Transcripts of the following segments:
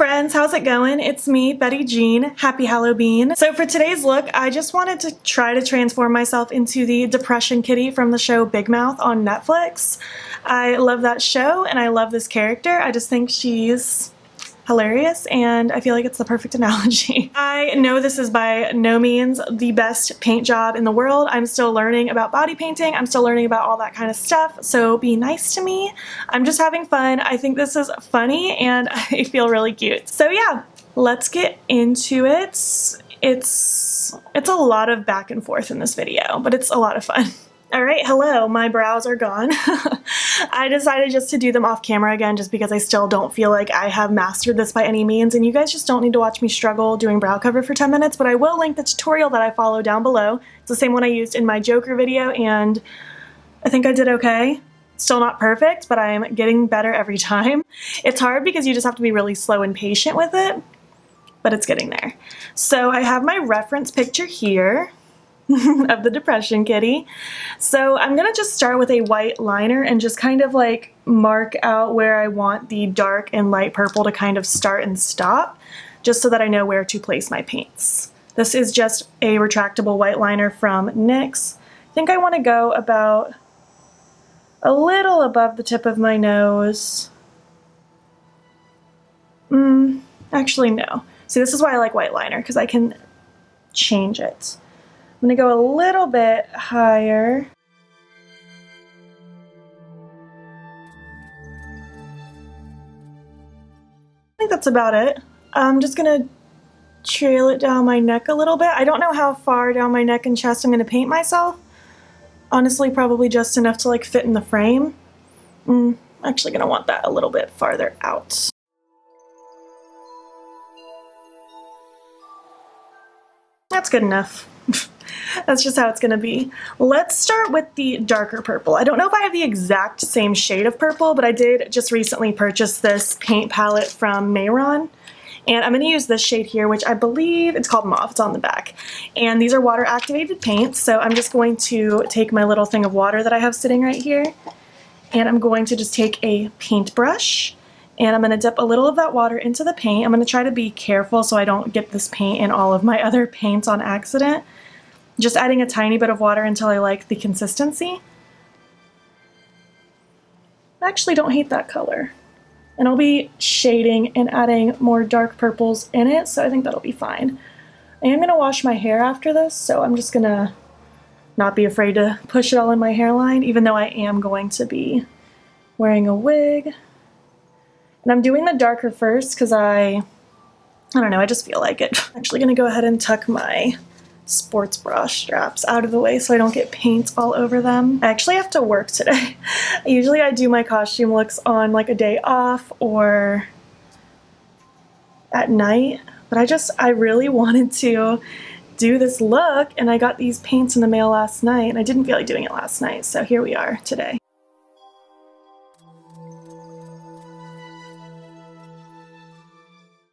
friends, how's it going? It's me, Betty Jean. Happy Hallobean. So for today's look, I just wanted to try to transform myself into the depression kitty from the show Big Mouth on Netflix. I love that show and I love this character. I just think she's hilarious and I feel like it's the perfect analogy. I know this is by no means the best paint job in the world. I'm still learning about body painting. I'm still learning about all that kind of stuff, so be nice to me. I'm just having fun. I think this is funny and I feel really cute. So yeah, let's get into it. It's a lot of back and forth in this video, but it's a lot of fun. Alright, hello, my brows are gone. I decided just to do them off camera again just because I still don't feel like I have mastered this by any means, and you guys just don't need to watch me struggle doing brow cover for 10 minutes, but I will link the tutorial that I follow down below. It's the same one I used in my Joker video, and I think I did okay. Still not perfect, but I'm getting better every time. It's hard because you just have to be really slow and patient with it, but it's getting there. So I have my reference picture here of the depression kitty. So I'm gonna just start with a white liner and just kind of like mark out where I want the dark and light purple to kind of start and stop, just so that I know where to place my paints. This is just a retractable white liner from NYX. I think I want to go about a little above the tip of my nose. Actually no. See, this is why I like white liner, because I can change it. I'm going to go a little bit higher. I think that's about it. I'm just going to trail it down my neck a little bit. I don't know how far down my neck and chest I'm going to paint myself. Honestly, probably just enough to like fit in the frame. I'm actually going to want that a little bit farther out. That's good enough. That's just how it's gonna be. Let's start with the darker purple. I don't know if I have the exact same shade of purple, but I did just recently purchase this paint palette from Mayron. And I'm gonna use this shade here, which I believe it's called Mauve, it's on the back. And these are water activated paints, so I'm just going to take my little thing of water that I have sitting right here, and I'm going to just take a paintbrush, and I'm going to dip a little of that water into the paint. I'm going to try to be careful so I don't get this paint in all of my other paints on accident. Just adding a tiny bit of water until I like the consistency. I actually don't hate that color. And I'll be shading and adding more dark purples in it, so I think that'll be fine. I am going to wash my hair after this, so I'm just going to not be afraid to push it all in my hairline, even though I am going to be wearing a wig. And I'm doing the darker first because I don't know, I just feel like it. I'm actually going to go ahead and tuck my sports bra straps out of the way so I don't get paint all over them. I actually have to work today. Usually I do my costume looks on like a day off or at night, but I really wanted to do this look, and I got these paints in the mail last night and I didn't feel like doing it last night, so here we are today.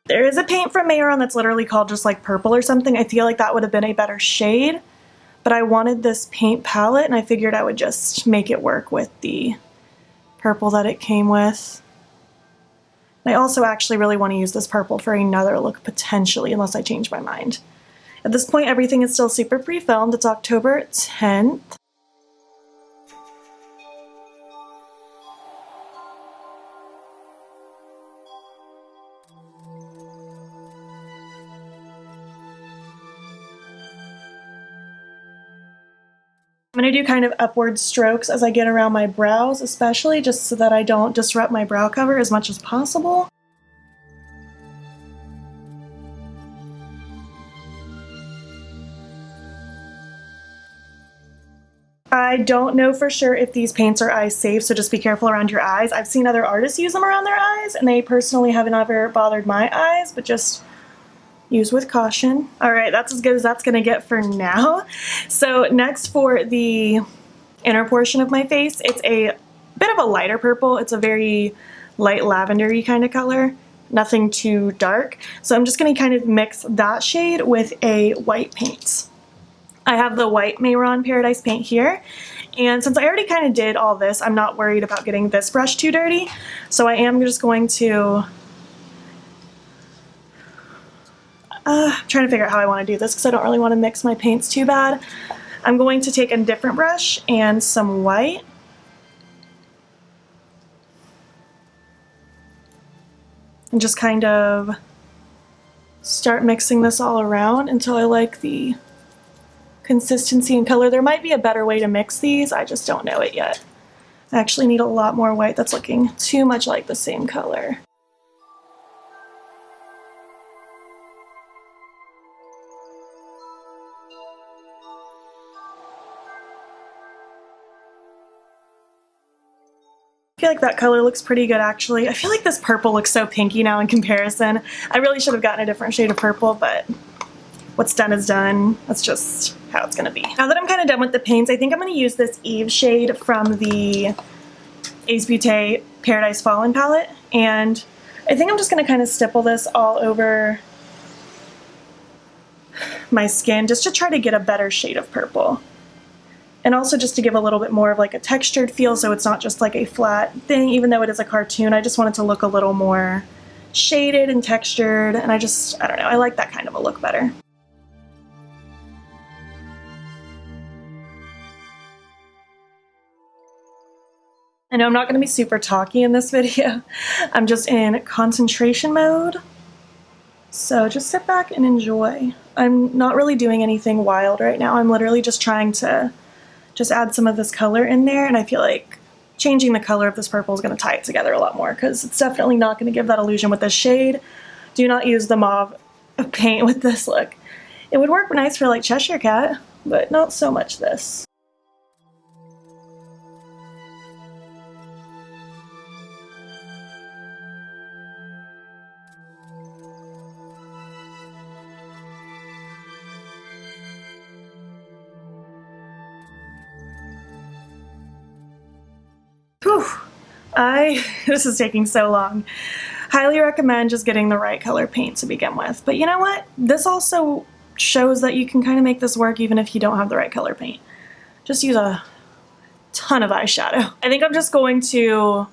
There is a paint from Mayron that's literally called just like purple or something. I feel like that would have been a better shade, but I wanted this paint palette and I figured I would just make it work with the purple that it came with. I also actually really want to use this purple for another look potentially, unless I change my mind. At this point, everything is still super pre-filmed. It's October 10th. I'm going to do kind of upward strokes as I get around my brows, especially just so that I don't disrupt my brow cover as much as possible. I don't know for sure if these paints are eye safe, so just be careful around your eyes. I've seen other artists use them around their eyes, and they personally haven't ever bothered my eyes, but just use with caution. Alright, that's as good as that's gonna get for now. So next, for the inner portion of my face, it's a bit of a lighter purple. It's a very light lavender-y kind of color. Nothing too dark. So I'm just gonna kind of mix that shade with a white paint. I have the white Mayron Paradise paint here, and since I already kind of did all this, I'm not worried about getting this brush too dirty. So I am just going to I'm trying to figure out how I want to do this because I don't really want to mix my paints too bad. I'm going to take a different brush and some white. And just kind of start mixing this all around until I like the consistency and color. There might be a better way to mix these, I just don't know it yet. I actually need a lot more white that's looking too much like the same color. I feel like that color looks pretty good actually. I feel like this purple looks so pinky now in comparison. I really should have gotten a different shade of purple, but what's done is done. That's just how it's gonna be. Now that I'm kind of done with the paints, I think I'm gonna use this Eve shade from the Ace Beauté Paradise Fallen palette, and I think I'm just gonna kind of stipple this all over my skin just to try to get a better shade of purple. And also just to give a little bit more of like a textured feel so it's not just like a flat thing, even though it is a cartoon. I just want it to look a little more shaded and textured, and I don't know, I like that kind of a look better. I know I'm not going to be super talky in this video. I'm just in concentration mode. So just sit back and enjoy. I'm not really doing anything wild right now. I'm literally just trying to just add some of this color in there, and I feel like changing the color of this purple is going to tie it together a lot more because it's definitely not going to give that illusion with this shade. Do not use the mauve paint with this look. It would work nice for like Cheshire Cat, but not so much this. Whew. This is taking so long. Highly recommend just getting the right color paint to begin with. But you know what? This also shows that you can kind of make this work even if you don't have the right color paint. Just use a ton of eyeshadow. I think I'm just going to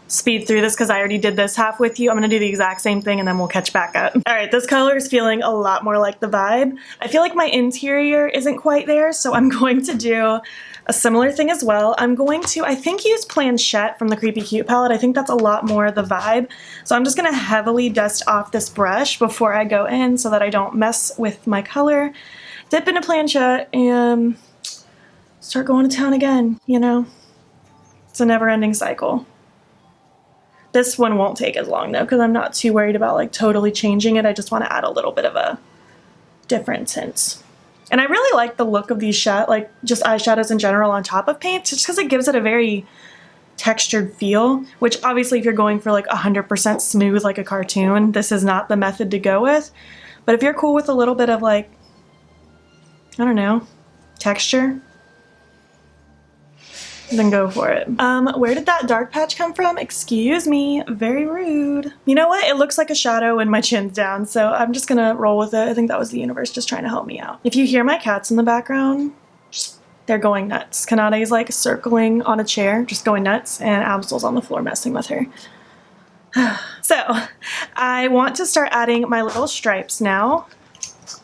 speed through this because I already did this half with you. I'm going to do the exact same thing and then we'll catch back up. Alright, this color is feeling a lot more like the vibe. I feel like my interior isn't quite there, so I'm going to do a similar thing as well. I'm going to, I think, use Planchette from the Creepy Cute palette. I think that's a lot more the vibe. So I'm just going to heavily dust off this brush before I go in so that I don't mess with my color. Dip into Planchette and start going to town again, you know? It's a never-ending cycle. This one won't take as long though because I'm not too worried about like totally changing it. I just want to add a little bit of a different tint. And I really like the look of these just eyeshadows in general on top of paints, just because it gives it a very textured feel, which obviously if you're going for like 100% smooth like a cartoon, this is not the method to go with. But if you're cool with a little bit of like, I don't know, texture, then go for it. Where did that dark patch come from? Excuse me, very rude. You know what? It looks like a shadow when my chin's down, so I'm just gonna roll with it. I think that was the universe just trying to help me out. If you hear my cats in the background, they're going nuts. Kanade's like circling on a chair, just going nuts, and Absol's on the floor messing with her. So, I want to start adding my little stripes now.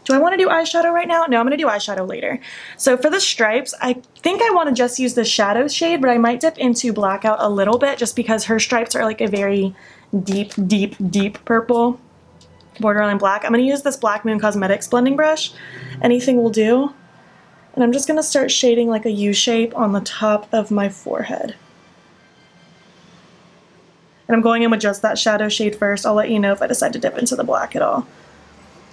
Do I want to do eyeshadow right now? No, I'm going to do eyeshadow later. So for the stripes, I think I want to just use the shadow shade, but I might dip into Blackout a little bit just because her stripes are like a very deep, deep, deep purple, borderline black. I'm going to use this Black Moon Cosmetics blending brush. Anything will do. And I'm just going to start shading like a U shape on the top of my forehead. And I'm going in with just that shadow shade first. I'll let you know if I decide to dip into the black at all.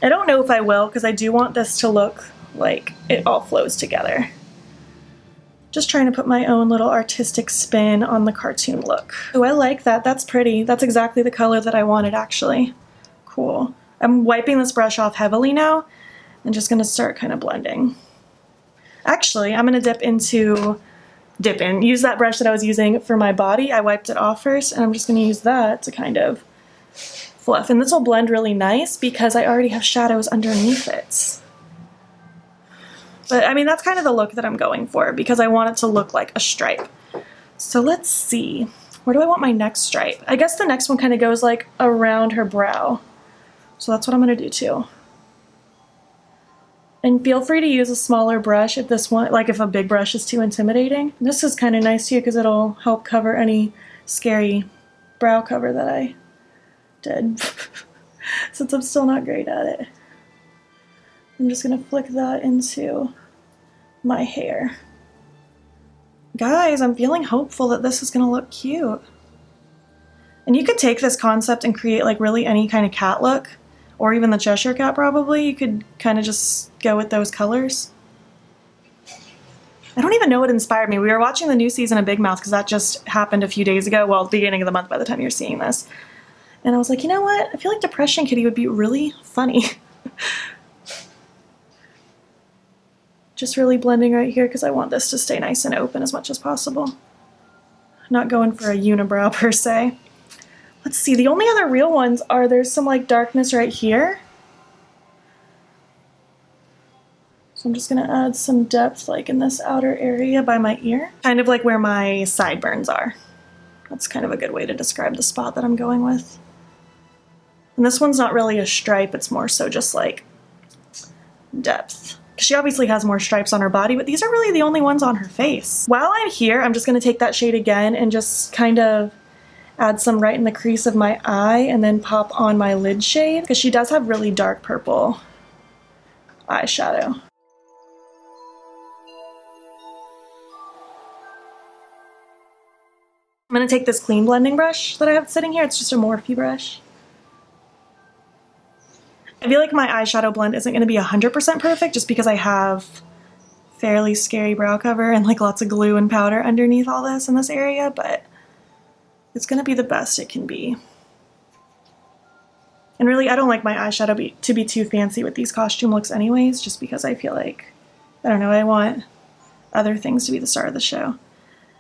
I don't know if I will because I do want this to look like it all flows together. Just trying to put my own little artistic spin on the cartoon look. Oh, I like that. That's pretty. That's exactly the color that I wanted actually. Cool. I'm wiping this brush off heavily now and just going to start kind of blending. Actually, I'm going to use that brush that I was using for my body. I wiped it off first and I'm just going to use that to kind of fluff. And this will blend really nice because I already have shadows underneath it. But I mean, that's kind of the look that I'm going for because I want it to look like a stripe. So let's see. Where do I want my next stripe? I guess the next one kind of goes like around her brow. So that's what I'm going to do too. And feel free to use a smaller brush if this one, like if a big brush is too intimidating. This is kind of nice too because it'll help cover any scary brow cover that I did since I'm still not great at it. I'm just gonna flick that into my hair. Guys, I'm feeling hopeful that this is gonna look cute. And you could take this concept and create like really any kind of cat look, or even the Cheshire Cat probably. You could kind of just go with those colors. I don't even know what inspired me. We were watching the new season of Big Mouth because that just happened a few days ago, well, beginning of the month by the time you're seeing this. And I was like, you know what? I feel like Depression Kitty would be really funny. Just really blending right here because I want this to stay nice and open as much as possible. Not going for a unibrow per se. Let's see, the only other real ones are there's some like darkness right here. So I'm just gonna add some depth like in this outer area by my ear. Kind of like where my sideburns are. That's kind of a good way to describe the spot that I'm going with. And this one's not really a stripe, it's more so just like depth. She obviously has more stripes on her body, but these are really the only ones on her face. While I'm here, I'm just gonna take that shade again and just kind of add some right in the crease of my eye and then pop on my lid shade because she does have really dark purple eyeshadow. I'm gonna take this clean blending brush that I have sitting here. It's just a Morphe brush. I feel like my eyeshadow blend isn't going to be 100% perfect just because I have fairly scary brow cover and like lots of glue and powder underneath all this in this area, but it's going to be the best it can be. And really, I don't like my eyeshadow to be too fancy with these costume looks anyways, just because I feel like, I don't know, I want other things to be the star of the show.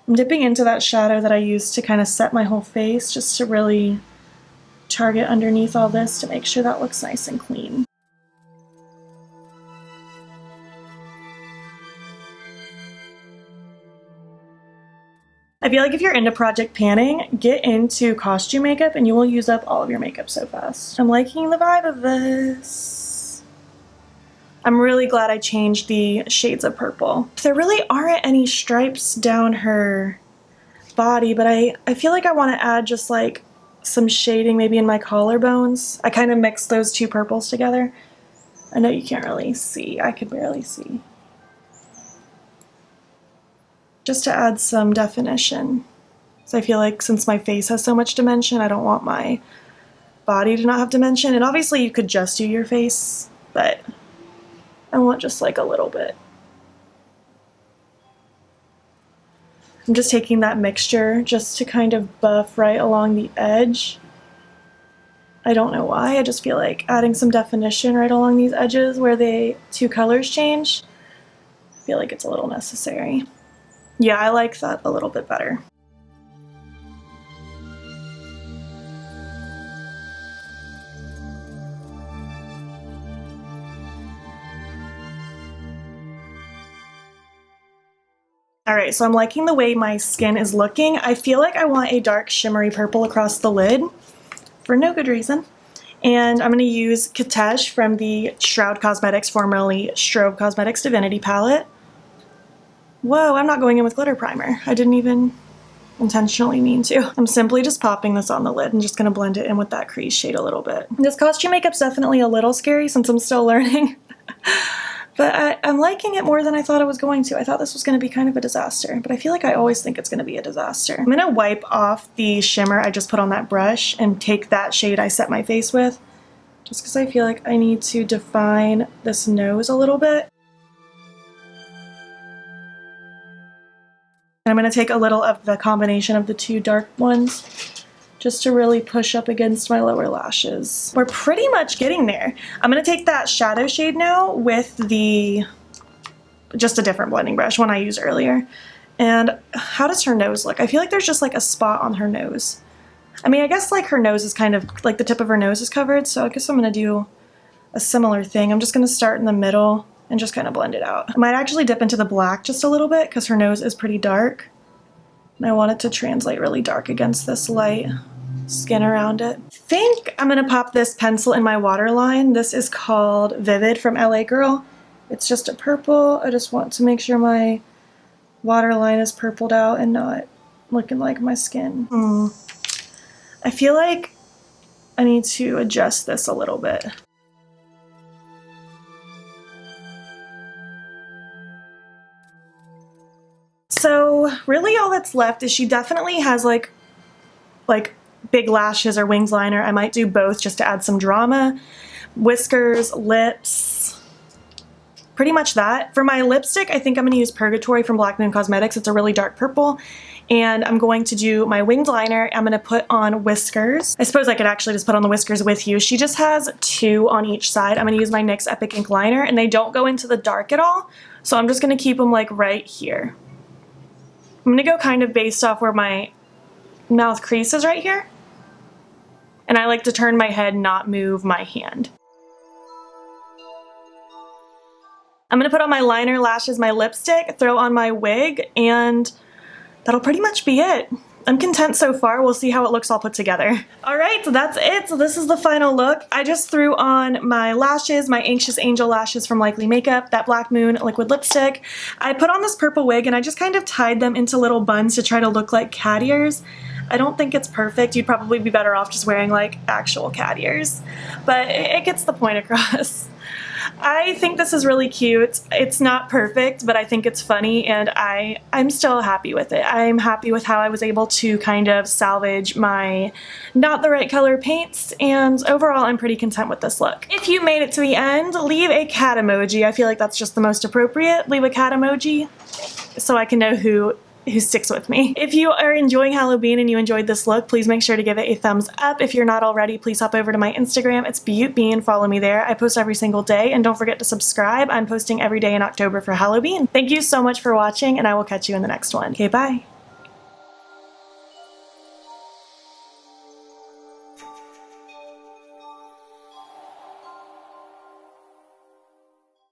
I'm dipping into that shadow that I used to kind of set my whole face just to really target underneath all this to make sure that looks nice and clean. I feel like if you're into project panning, get into costume makeup and you will use up all of your makeup so fast. I'm liking the vibe of this. I'm really glad I changed the shades of purple. There really aren't any stripes down her body, but I feel like I want to add just like some shading maybe in my collarbones. I kind of mixed those two purples together. I know you can't really see. I could barely see. Just to add some definition. So I feel like since my face has so much dimension, I don't want my body to not have dimension. And obviously you could just do your face, but I want just like a little bit. I'm just taking that mixture just to kind of buff right along the edge. I don't know why, I just feel like adding some definition right along these edges where the two colors change. I feel like it's a little necessary. Yeah, I like that a little bit better. Alright, so I'm liking the way my skin is looking. I feel like I want a dark shimmery purple across the lid for no good reason. And I'm going to use Katesh from the Shroud Cosmetics, formerly Strobe Cosmetics Divinity palette. Whoa, I'm not going in with glitter primer. I didn't even intentionally mean to. I'm simply just popping this on the lid and just going to blend it in with that crease shade a little bit. This costume makeup's definitely a little scary since I'm still learning. But I'm liking it more than I thought I was going to. I thought this was going to be kind of a disaster, but I feel like I always think it's going to be a disaster. I'm going to wipe off the shimmer I just put on that brush and take that shade I set my face with, just because I feel like I need to define this nose a little bit. And I'm going to take a little of the combination of the two dark ones just to really push up against my lower lashes. We're pretty much getting there. I'm going to take that shadow shade now with just a different blending brush, one I used earlier. And how does her nose look? I feel like there's just like a spot on her nose. I mean, I guess like her nose is kind of, like the tip of her nose is covered, so I guess I'm going to do a similar thing. I'm just going to start in the middle and just kind of blend it out. I might actually dip into the black just a little bit because her nose is pretty dark. And I want it to translate really dark against this light skin around it. I think I'm gonna pop this pencil in my waterline. This is called Vivid from LA Girl. It's just a purple. I just want to make sure my waterline is purpled out and not looking like my skin. I feel like I need to adjust this a little bit. So really all that's left is she definitely has like big lashes or wings liner. I might do both just to add some drama. Whiskers, lips, pretty much that. For my lipstick, I think I'm going to use Purgatory from Black Moon Cosmetics. It's a really dark purple. And I'm going to do my winged liner. I'm going to put on whiskers. I suppose I could actually just put on the whiskers with you. She just has 2 on each side. I'm going to use my NYX Epic Ink liner, and they don't go into the dark at all. So I'm just going to keep them like right here. I'm going to go kind of based off where my mouth crease is right here. And I like to turn my head, not move my hand. I'm going to put on my liner, lashes, my lipstick, throw on my wig, and that'll pretty much be it. I'm content so far. We'll see how it looks all put together. Alright, so that's it. So this is the final look. I just threw on my lashes, my Anxious Angel lashes from Likely Makeup, that Black Moon liquid lipstick. I put on this purple wig and I just kind of tied them into little buns to try to look like cat ears. I don't think it's perfect. You'd probably be better off just wearing like actual cat ears, but it gets the point across. I think this is really cute. It's not perfect, but I think it's funny, and I'm still happy with it. I'm happy with how I was able to kind of salvage my not the right color paints, and overall I'm pretty content with this look. If you made it to the end, leave a cat emoji. I feel like that's just the most appropriate. Leave a cat emoji so I can know who sticks with me. If you are enjoying Hallobean and you enjoyed this look, please make sure to give it a thumbs up. If you're not already, please hop over to my Instagram. It's beautbean. Follow me there. I post every single day, and don't forget to subscribe. I'm posting every day in October for Hallobean. Thank you so much for watching, and I will catch you in the next one. Okay, bye.